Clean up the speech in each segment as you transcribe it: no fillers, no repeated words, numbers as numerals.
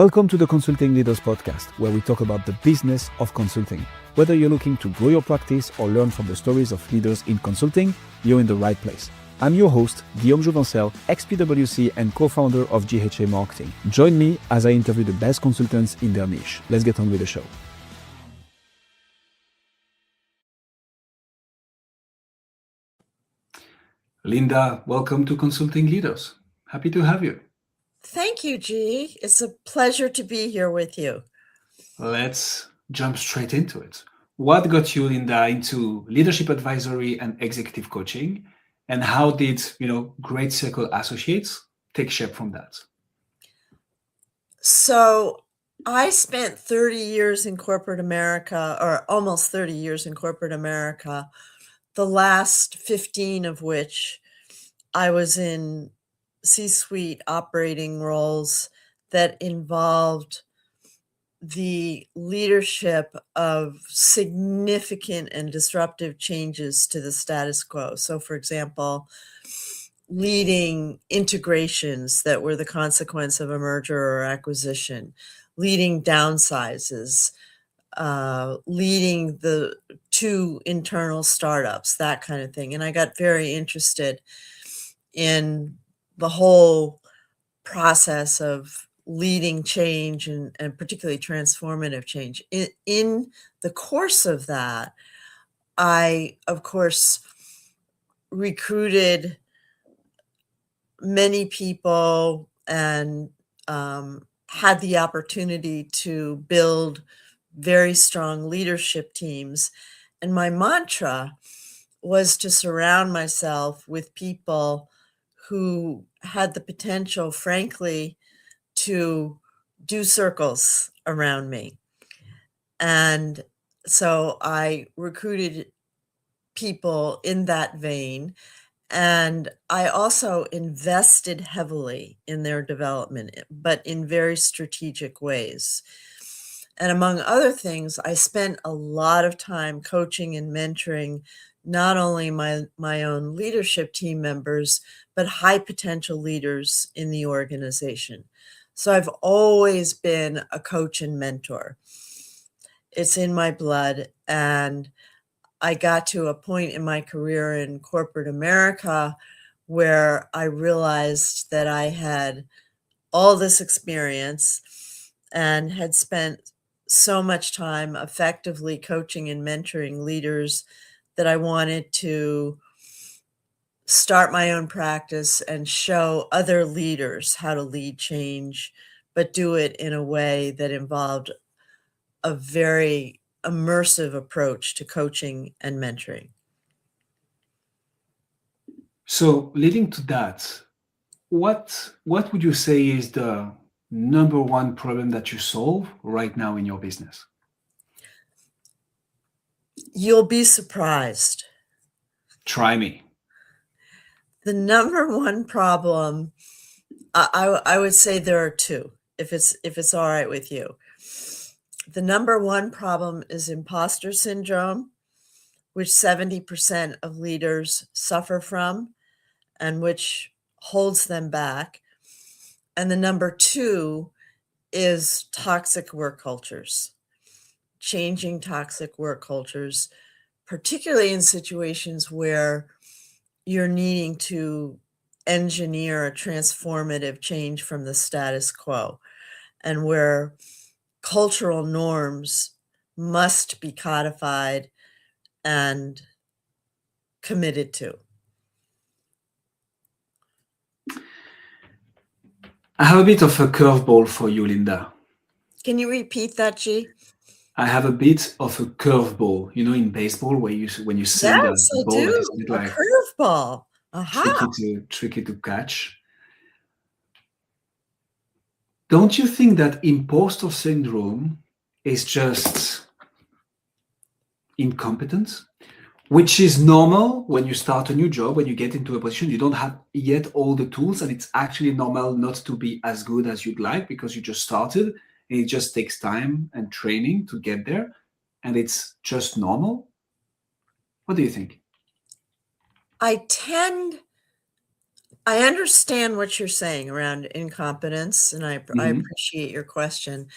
Welcome to the Consulting Leaders Podcast, where we talk about the business of consulting. Whether you're looking to grow your practice or learn from the stories of leaders in consulting, you're in the right place. I'm your host, Guillaume Jouvencel, ex-PwC and co-founder of GHA Marketing. Join me as I interview the best consultants in their niche. Let's get on with the show. Linda, welcome to Consulting Leaders. Happy to have you. Thank you, G. It's a pleasure to be here with you. Let's jump straight into it. What got you, Linda, into leadership advisory and executive coaching? And how did, Great Circle Associates take shape from that? So I spent 30 years in corporate America, or almost 30 years in corporate America, the last 15 of which I was in C-suite operating roles that involved the leadership of significant and disruptive changes to the status quo. So, for example, leading integrations that were the consequence of a merger or acquisition, leading downsizes, leading the two internal startups, that kind of thing. And I got very interested in the whole process of leading change and particularly transformative change. In the course of that, I, of course, recruited many people and had the opportunity to build very strong leadership teams. And my mantra was to surround myself with people who had the potential, frankly, to do circles around me. And so I recruited people in that vein. And I also invested heavily in their development, but in very strategic ways. And among other things, I spent a lot of time coaching and mentoring not only my own leadership team members, but high potential leaders in the organization. So I've always been a coach and mentor. It's in my blood. And I got to a point in my career in corporate America where I realized that I had all this experience and had spent so much time effectively coaching and mentoring leaders that I wanted to start my own practice and show other leaders how to lead change, but do it in a way that involved a very immersive approach to coaching and mentoring. So leading to that, what would you say is the number one problem that you solve right now in your business? You'll be surprised. Try me. The number one problem, I would say there are two, if it's all right with you. The number one problem is imposter syndrome, which 70% of leaders suffer from and which holds them back. And the number two is toxic work cultures, changing toxic work cultures, particularly in situations where you're needing to engineer a transformative change from the status quo and where cultural norms must be codified and committed to. I have a bit of a curveball for you, Linda. Can you repeat that, G? I have a bit of a curveball, in baseball, where when you send Yes, the I ball, do. it's a bit A like curveball. Aha. tricky to catch. Don't you think that imposter syndrome is just incompetence? Which is normal when you start a new job, when you get into a position, you don't have yet all the tools, and it's actually normal not to be as good as you'd like because you just started, and it just takes time and training to get there, and it's just normal. What do you think? I tend I understand what you're saying around incompetence, and I Hmm. appreciate your question.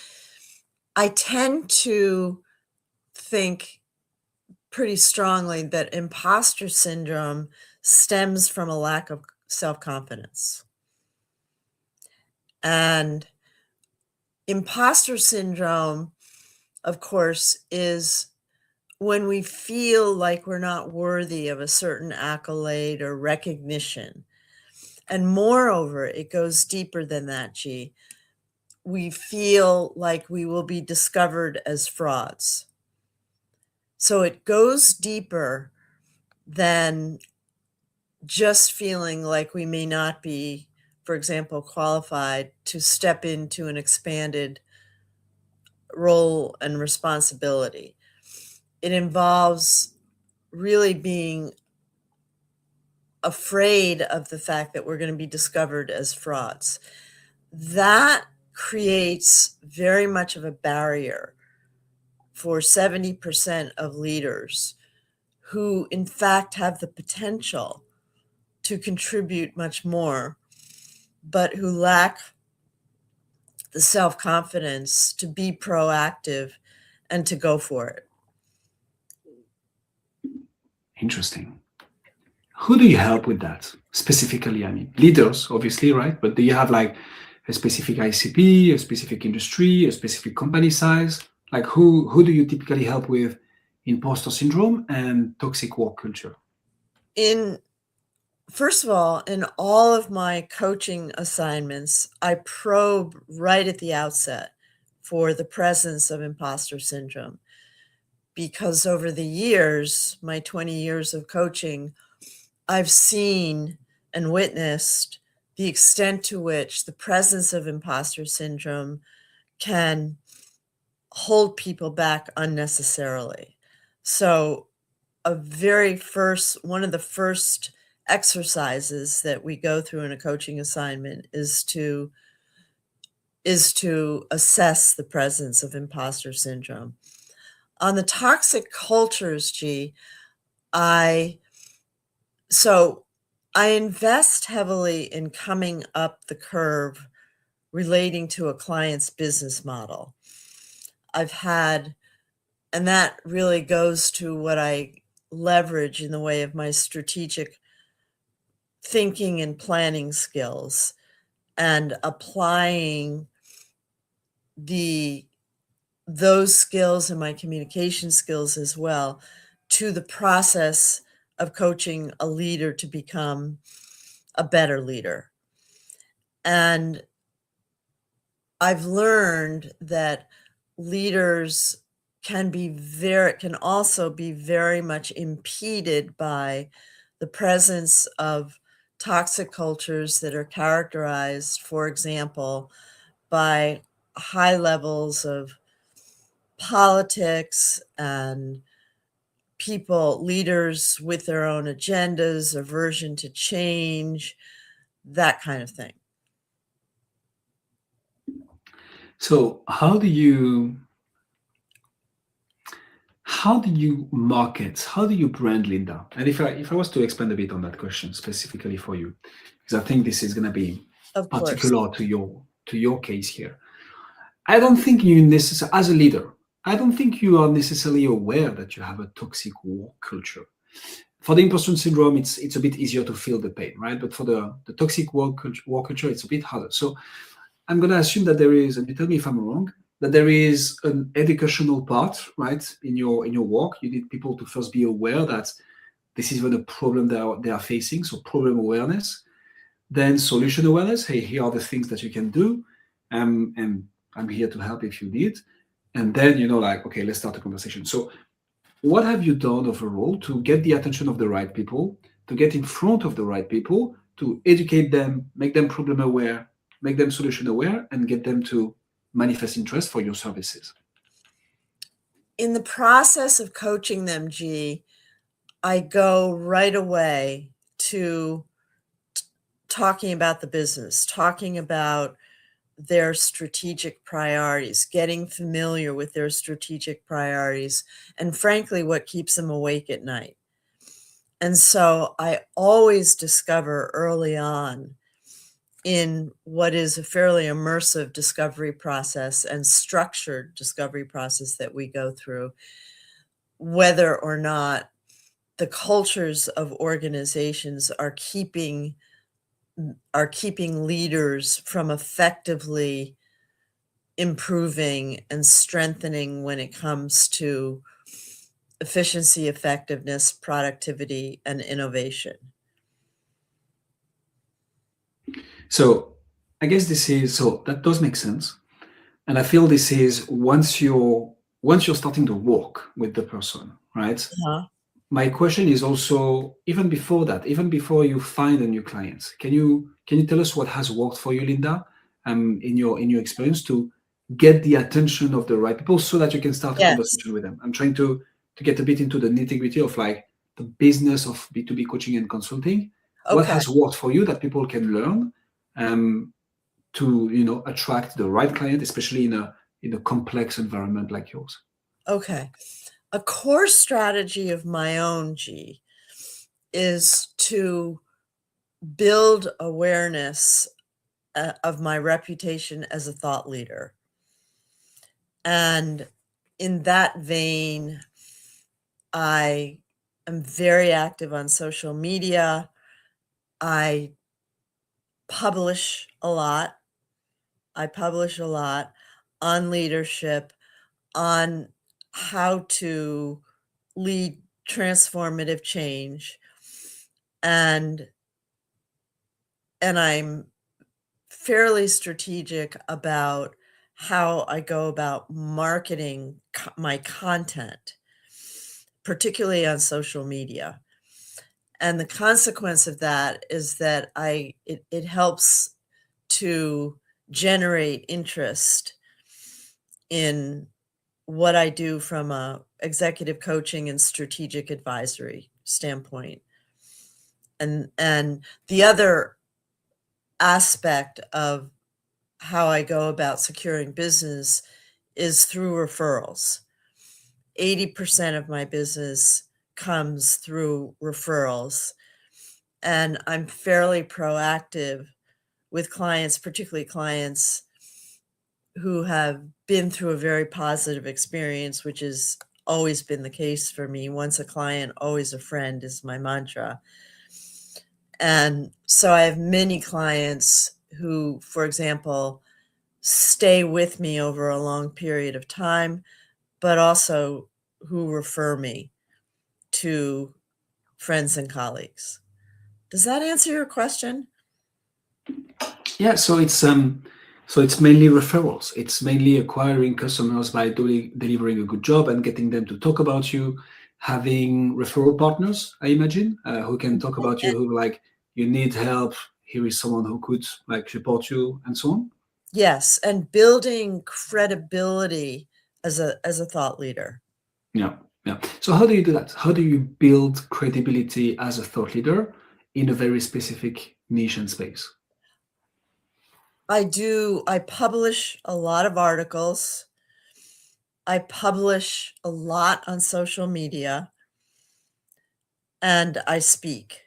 I tend to think pretty strongly that imposter syndrome stems from a lack of self-confidence. And imposter syndrome, of course, is when we feel like we're not worthy of a certain accolade or recognition. And moreover, it goes deeper than that, G. We feel like we will be discovered as frauds. So it goes deeper than just feeling like we may not be, for example, qualified to step into an expanded role and responsibility. It involves really being afraid of the fact that we're going to be discovered as frauds. That creates very much of a barrier for 70% of leaders who, in fact, have the potential to contribute much more, but who lack the self-confidence to be proactive and to go for it. Interesting. Who do you help with that specifically? I mean, leaders, obviously, right? But do you have like a specific ICP, a specific industry, a specific company size? Like who do you typically help with imposter syndrome and toxic work culture? In First of all, in all of my coaching assignments, I probe right at the outset for the presence of imposter syndrome because over the years, my 20 years of coaching, I've seen and witnessed the extent to which the presence of imposter syndrome can hold people back unnecessarily. So, one of the first exercises that we go through in a coaching assignment is to assess the presence of imposter syndrome. On the toxic cultures, G, I so I invest heavily in coming up the curve relating to a client's business model. I've had And that really goes to what I leverage in the way of my strategic thinking and planning skills and applying the those skills and my communication skills as well to the process of coaching a leader to become a better leader. And I've learned that leaders can also be very much impeded by the presence of toxic cultures that are characterized, for example, by high levels of politics and leaders with their own agendas, aversion to change, that kind of thing. So how do you market? How do you brand Linda? And if I was to expand a bit on that question specifically for you, because I think this is going to be Of course. particular to your case here. I don't think you necessarily, as a leader, I don't think you are necessarily aware that you have a toxic work culture. For the imposter syndrome, it's a bit easier to feel the pain, right? But for the toxic work culture, it's a bit harder. So I'm going to assume that there is, and you tell me if I'm wrong, that there is an educational part, right, in your work. You need people to first be aware that this is even a problem they are facing. So problem awareness, then solution awareness. Hey, here are the things that you can do, and I'm here to help if you need. And then like, okay, let's start a conversation. So what have you done overall to get the attention of the right people, to get in front of the right people, to educate them, make them problem aware, make them solution aware, and get them to manifest interest for your services? In the process of coaching them, G, I go right away to talking about the business, talking about their strategic priorities, getting familiar with their strategic priorities, and frankly, what keeps them awake at night. And so I always discover early on in what is a fairly immersive discovery process and structured discovery process that we go through, whether or not the cultures of organizations are keeping leaders from effectively improving and strengthening when it comes to efficiency, effectiveness, productivity, and innovation. So I guess that does make sense. And I feel this is once you're starting to work with the person, right? Uh-huh. My question is also, even before that, even before you find a new client, can you tell us what has worked for you, Linda, in your experience to get the attention of the right people so that you can start a Yes. conversation with them? I'm trying to get a bit into the nitty-gritty of like the business of B2B coaching and consulting. What Okay. has worked for you that people can learn to attract the right client, especially in a complex environment like yours? Okay. A core strategy of my own, G, is to build awareness of my reputation as a thought leader. And in that vein, I am very active on social media. I publish a lot. On leadership, on how to lead transformative change. And I'm fairly strategic about how I go about marketing my content, particularly on social media. And the consequence of that is that it helps to generate interest in what I do from a executive coaching and strategic advisory standpoint. And the other aspect of how I go about securing business is through referrals. 80% of my business comes through referrals, and I'm fairly proactive with clients, particularly clients who have been through a very positive experience, which has always been the case for me. Once a client, always a friend is my mantra. And so I have many clients who, for example, stay with me over a long period of time, but also who refer me to friends and colleagues. Does that answer your question? Yeah, so it's mainly referrals. It's mainly acquiring customers by delivering a good job and getting them to talk about you, having referral partners, I imagine, who can talk about you, who like, you need help, here is someone who could like support you, and so on. Yes, and building credibility as a thought leader. Yeah. So how do you do that? How do you build credibility as a thought leader in a very specific niche and space? I publish a lot of articles. I publish a lot on social media, and I speak.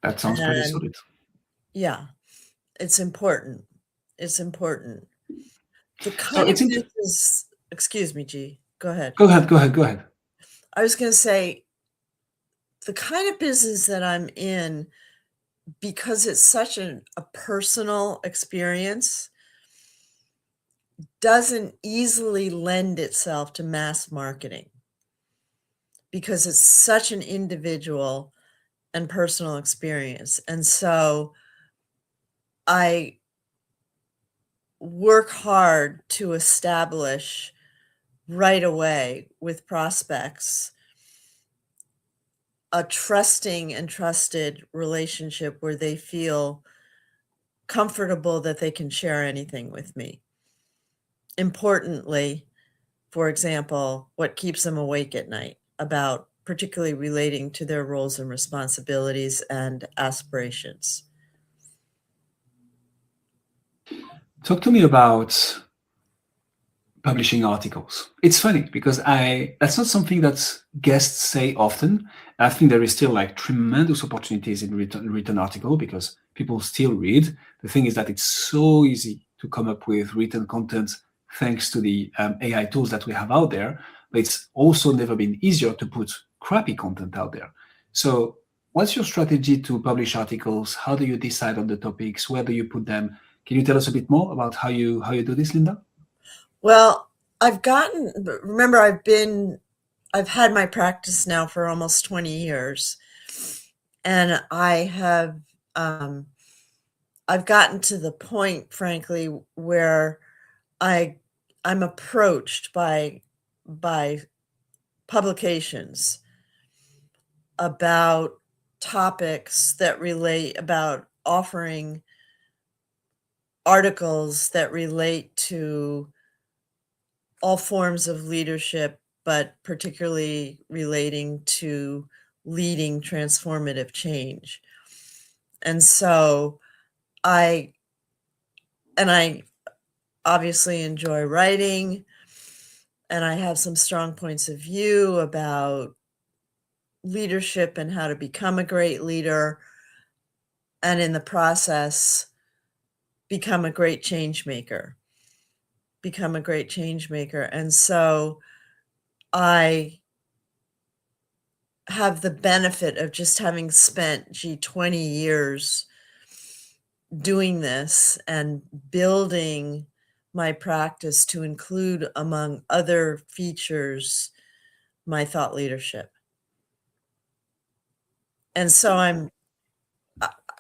That sounds pretty And solid. yeah, it's important. The So kind of business, excuse me, G, go ahead. Go ahead. I was going to say, the kind of business that I'm in, because it's such a personal experience, doesn't easily lend itself to mass marketing because it's such an individual and personal experience. And so I work hard to establish right away with prospects a trusting and trusted relationship where they feel comfortable that they can share anything with me. Importantly, for example, what keeps them awake at night, about particularly relating to their roles and responsibilities and aspirations. Talk to me about publishing articles. It's funny because that's not something that guests say often. I think there is still like tremendous opportunities in written article because people still read. The thing is that it's so easy to come up with written content thanks to the AI tools that we have out there. But it's also never been easier to put crappy content out there. So what's your strategy to publish articles? How do you decide on the topics? Where do you put them? Can you tell us a bit more about how you do this, Linda? Well, remember, I've had my practice now for almost 20 years, and I've gotten to the point, frankly, where I'm approached by publications about topics that relate, about offering articles that relate to all forms of leadership, but particularly relating to leading transformative change. And so I obviously enjoy writing, and I have some strong points of view about leadership and how to become a great leader, and in the process, become a great change maker. And so I have the benefit of just having spent 20 years doing this and building my practice to include, among other features, my thought leadership. And so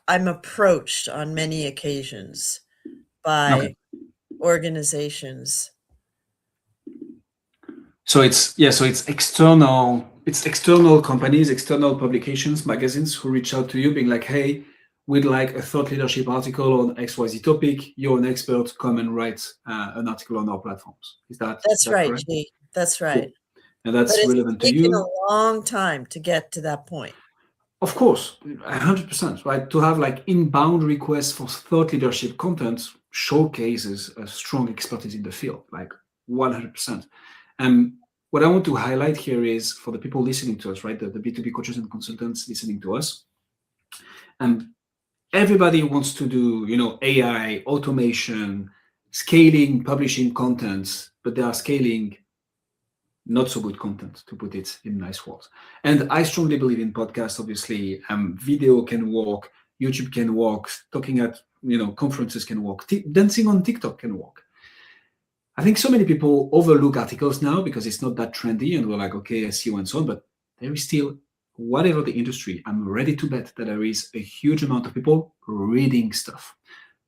I'm approached on many occasions by organizations. So it's external companies, external publications, magazines who reach out to you being like, hey, we'd like a thought leadership article on XYZ topic. You're an expert, come and write an article on our platforms. That's right, correct? G. That's right. Cool. And that's relevant to It's taken you. a long time to get to that point. Of course, 100%, right? To have like inbound requests for thought leadership content showcases a strong expertise in the field, like 100%. And what I want to highlight here is for the people listening to us, right? The B2B coaches and consultants listening to us. And everybody wants to do, AI, automation, scaling, publishing content, but they are scaling not so good content, to put it in nice words. And I strongly believe in podcasts. Obviously, video can work, YouTube can work, talking at conferences can work, dancing on TikTok can work. I think so many people overlook articles now because it's not that trendy, and we're like, okay, I see you and so on. But there is still, whatever the industry, I'm ready to bet that there is a huge amount of people reading stuff.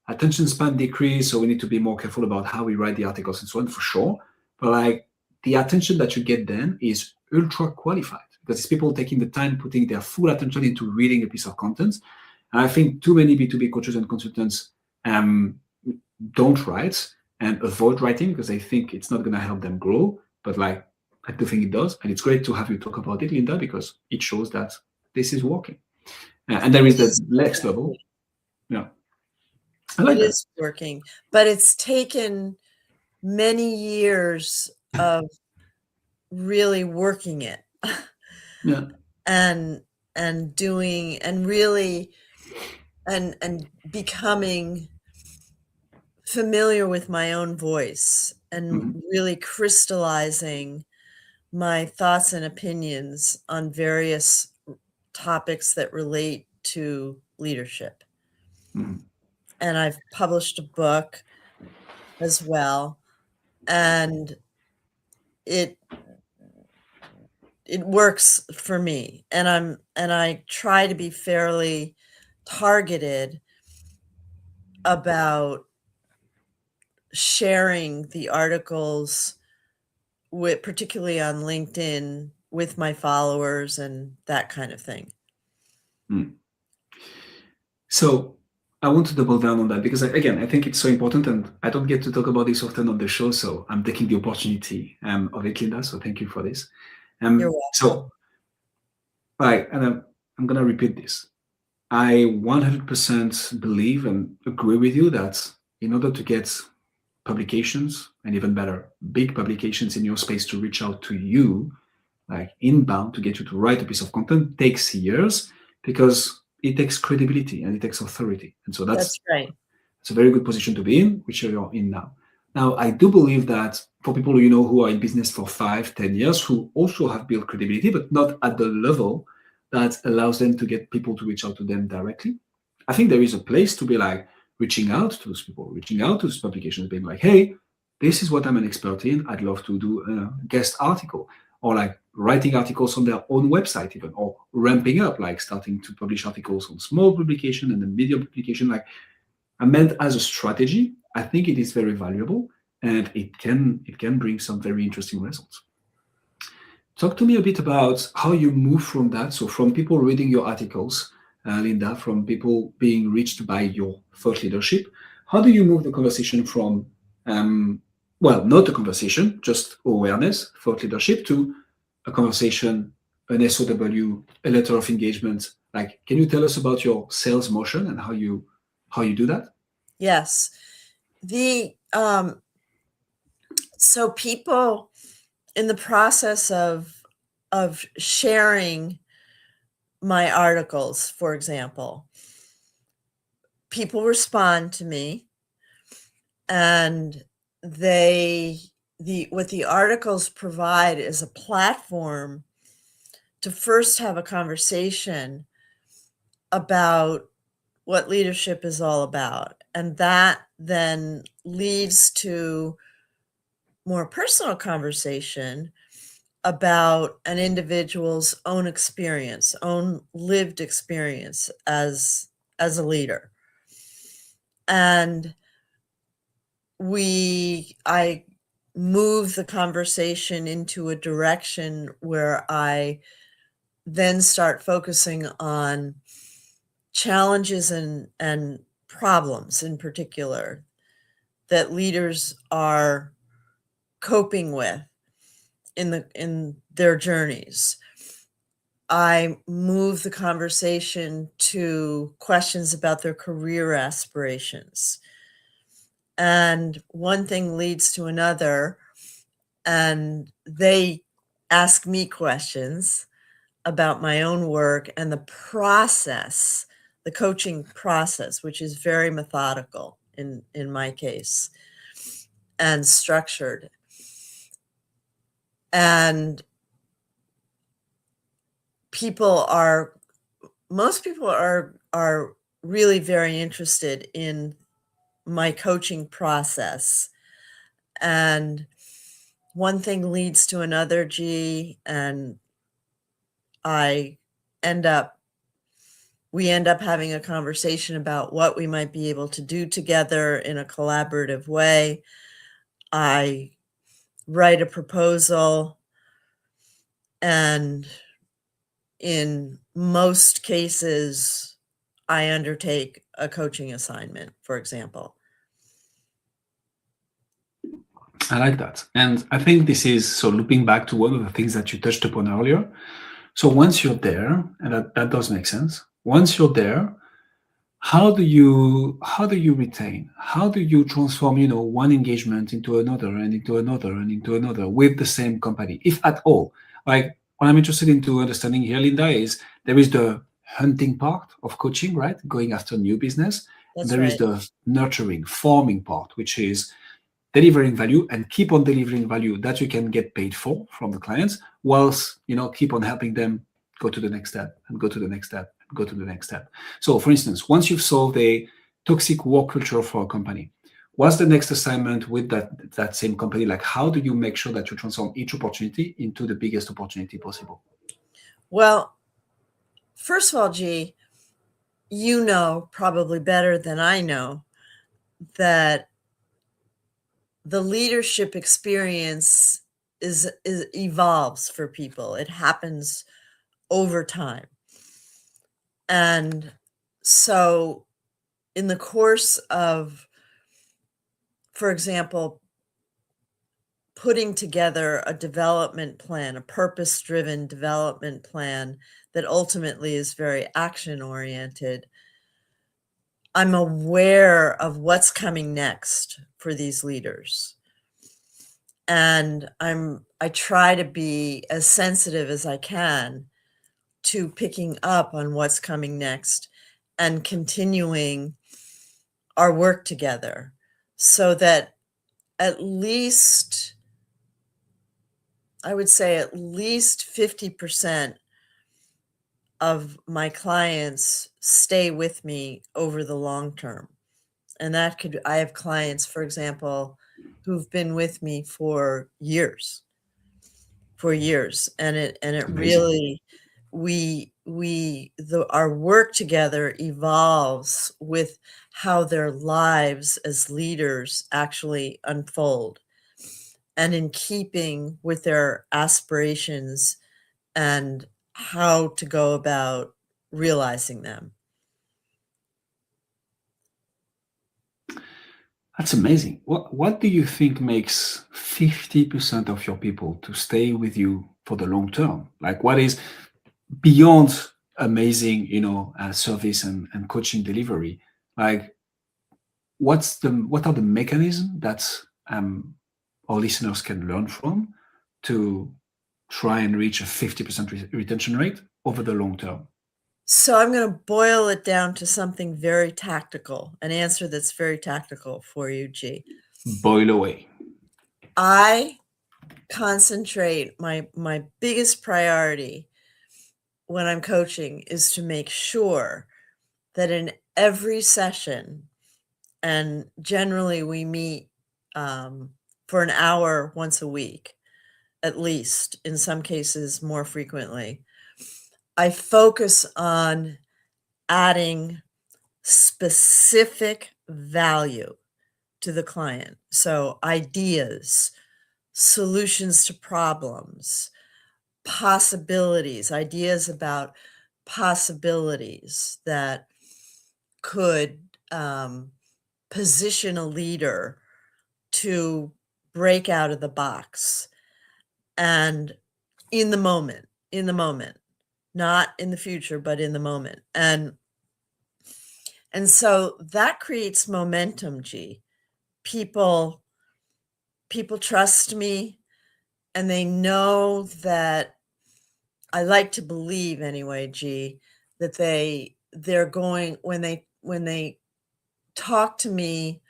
Attention span decrease, so we need to be more careful about how we write the articles and so on, for sure. But like, the attention that you get then is ultra qualified because it's people taking the time, putting their full attention into reading a piece of content. And I think too many B2B coaches and consultants don't write and avoid writing because they think it's not going to help them grow. But like, I do think it does. And it's great to have you talk about it, Linda, because it shows that this is working. And there is the next level. Yeah. I like It that. is working, but it's taken many years of really working it. Yeah. and doing and really and becoming familiar with my own voice and really crystallizing my thoughts and opinions on various topics that relate to leadership. And I've published a book as well, and it works for me, and I try to be fairly targeted about sharing the articles particularly on LinkedIn with my followers and that kind of thing. So I want to double down on that because, again, I think it's so important, and I don't get to talk about this often on the show, so I'm taking the opportunity of it, Linda. So thank you for this. You're welcome. So, right, and I'm going to repeat this. I 100% believe and agree with you that in order to get publications, and even better, big publications in your space to reach out to you, like inbound, to get you to write a piece of content takes years, because it takes credibility and it takes authority. And so That's right. it's a very good position to be in, which you're in now. Now, I do believe that for people who are in business for 5, 10 years, who also have built credibility, but not at the level that allows them to get people to reach out to them directly, I think there is a place to be like reaching out to those people, reaching out to those publications, being like, hey, this is what I'm an expert in. I'd love to do a guest article, or like writing articles on their own website even, or ramping up, like starting to publish articles on small publication and then medium publication. Like, I meant as a strategy, I think it is very valuable, and it can bring some very interesting results. Talk to me a bit about how you move from that. So from people reading your articles, Linda, from people being reached by your thought leadership, how do you move the conversation from, not a conversation, just awareness, thought leadership, to a conversation, an SOW, a letter of engagement? Like, can you tell us about your sales motion and how you do that? Yes. So people, in the process of sharing my articles, for example, people respond to me, and what the articles provide is a platform to first have a conversation about what leadership is all about. And that then leads to more personal conversation about an individual's own experience, own lived experience as a leader. And I move the conversation into a direction where I then start focusing on challenges and problems in particular that leaders are coping with in their journeys. I move the conversation to questions about their career aspirations. And one thing leads to another, and they ask me questions about my own work and the process, the coaching process, which is very methodical in my case and structured. And most people are really very interested in my coaching process. And one thing leads to another, G, and we end up having a conversation about what we might be able to do together in a collaborative way. I write a proposal, and in most cases, I undertake a coaching assignment, for example. I like that. And I think this is, so looping back to one of the things that you touched upon earlier. So once you're there, and that does make sense, once you're there, how do you retain? How do you transform, one engagement into another and into another and into another with the same company, if at all? Like, what I'm interested into understanding here, Linda, is there is the hunting part of coaching, right? Going after new business. That's There right. is the nurturing, forming part, which is delivering value and keep on delivering value that you can get paid for from the clients, whilst keep on helping them go to the next step and go to the next step and go to the next step. So for instance, once you've solved a toxic work culture for a company, what's the next assignment with that same company? Like, how do you make sure that you transform each opportunity into the biggest opportunity possible? Well, first of all, G, you know probably better than I know that the leadership experience is evolves for people. It happens over time. And so in the course of, for example, putting together a development plan, a purpose-driven development plan that ultimately is very action-oriented, I'm aware of what's coming next for these leaders. And I try to be as sensitive as I can to picking up on what's coming next and continuing our work together so that at least, I would say at least 50% of my clients stay with me over the long term. And that could, I have clients, for example, who've been with me for years. And it Amazing. really, our work together evolves with how their lives as leaders actually unfold, and in keeping with their aspirations and how to go about realizing them. That's amazing. What do you think makes 50% of your people to stay with you for the long term? Like, what is beyond amazing, service and coaching delivery? Like, what are the mechanisms that our listeners can learn from to try and reach a 50% retention rate over the long term? So I'm going to boil it down to something very tactical, an answer that's very tactical for you, G. Boil away. I concentrate, my biggest priority when I'm coaching is to make sure that in every session, and generally we meet for an hour once a week, at least, in some cases more frequently, I focus on adding specific value to the client. So ideas, solutions to problems, possibilities, ideas about possibilities that could position a leader to break out of the box, and in the moment, not in the future, but in the moment. And so that creates momentum, G. People trust me, and they know that, I like to believe anyway, G, that they're going, when they talk to me,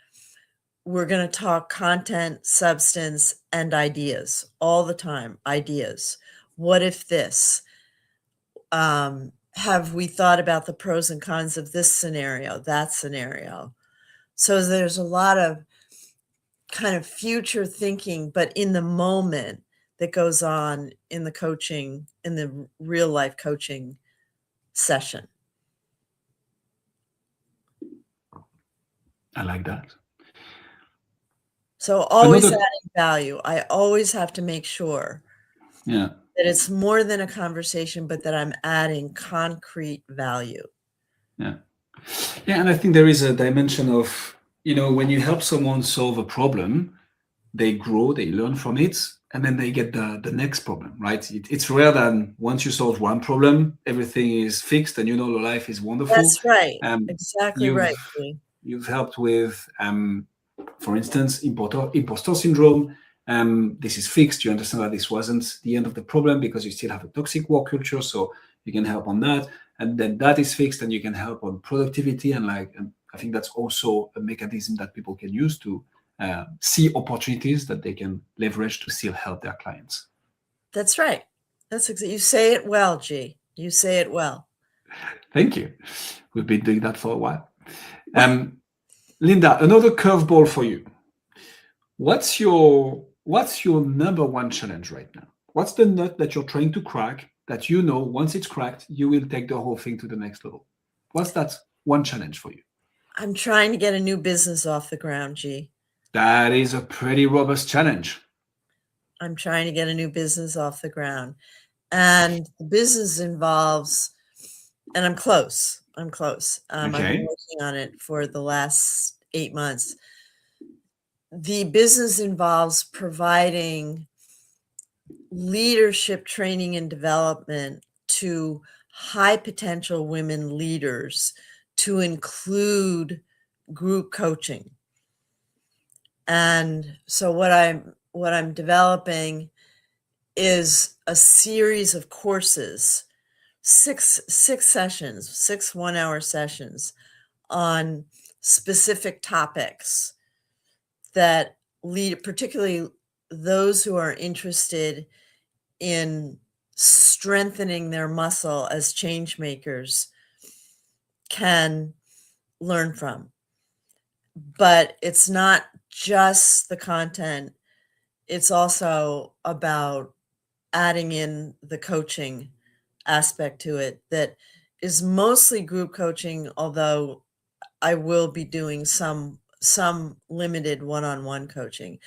we're going to talk content, substance, and ideas all the time. Ideas. What if this? Have we thought about the pros and cons of this scenario, that scenario? So there's a lot of kind of future thinking, but in the moment, that goes on in the coaching, in the real life coaching session. I like that. So always adding value. I always have to make sure that it's more than a conversation, but that I'm adding concrete value. Yeah, and I think there is a dimension of, when you help someone solve a problem, they grow, they learn from it, and then they get the next problem, right? It's rare that once you solve one problem, everything is fixed and your life is wonderful. That's right. Exactly right. You've helped with, for instance, imposter syndrome. This is fixed. You understand that this wasn't the end of the problem because you still have a toxic work culture, so you can help on that. And then that is fixed, and you can help on productivity. And I think that's also a mechanism that people can use to see opportunities that they can leverage to still help their clients. That's right. You say it well, G. You say it well. Thank you. We've been doing that for a while. Linda, another curveball for you. What's your number one challenge right now? What's the nut that you're trying to crack that once it's cracked, you will take the whole thing to the next level? What's that one challenge for you? I'm trying to get a new business off the ground, G. That is a pretty robust challenge. I'm trying to get a new business off the ground. And the business involves, and I'm close. I've been working on it for the last 8 months. The business involves providing leadership training and development to high potential women leaders to include group coaching. And so what I'm developing is a series of courses, six sessions, 6 1-hour sessions on specific topics that lead, particularly those who are interested in strengthening their muscle as change makers, can learn from. But it's not just the content, it's also about adding in the coaching aspect to it that is mostly group coaching, although I will be doing some limited one-on-one coaching.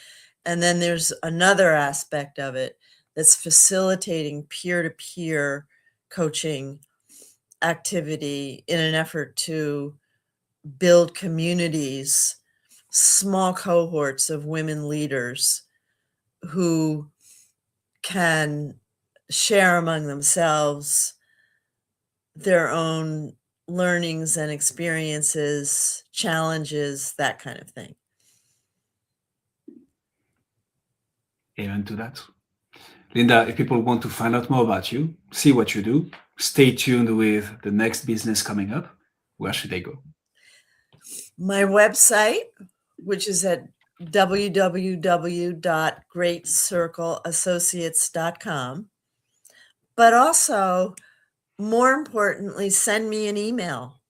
And then there's another aspect of it that's facilitating peer-to-peer coaching activity in an effort to build communities, small cohorts of women leaders who can share among themselves their own learnings and experiences, challenges, that kind of thing. Amen to that. Linda, if people want to find out more about you, see what you do, stay tuned with the next business coming up, where should they go? My website, which is at www.greatcircleassociates.com, but also, more importantly, send me an email.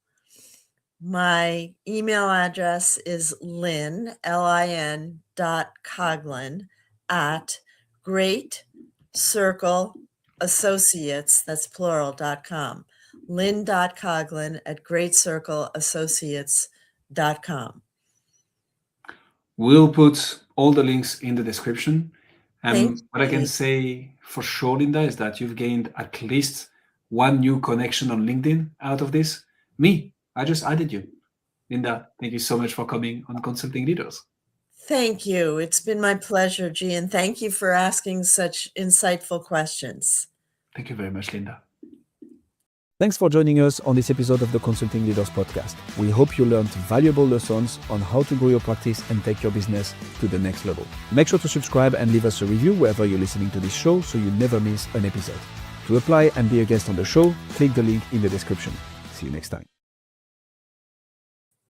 My email address is lin.coughlin @greatcircleassociates, that's plural.com. lin.coughlin@greatcircleassociates.com. We'll put all the links in the description. Thank What I can you. say for sure, Linda, is that you've gained at least one new connection on LinkedIn out of this. Me, I just added you. Linda, thank you so much for coming on Consulting Leaders. Thank you. It's been my pleasure, G, and thank you for asking such insightful questions. Thank you very much, Linda. Thanks for joining us on this episode of the Consulting Leaders Podcast. We hope you learned valuable lessons on how to grow your practice and take your business to the next level. Make sure to subscribe and leave us a review wherever you're listening to this show so you never miss an episode. To apply and be a guest on the show, click the link in the description. See you next time.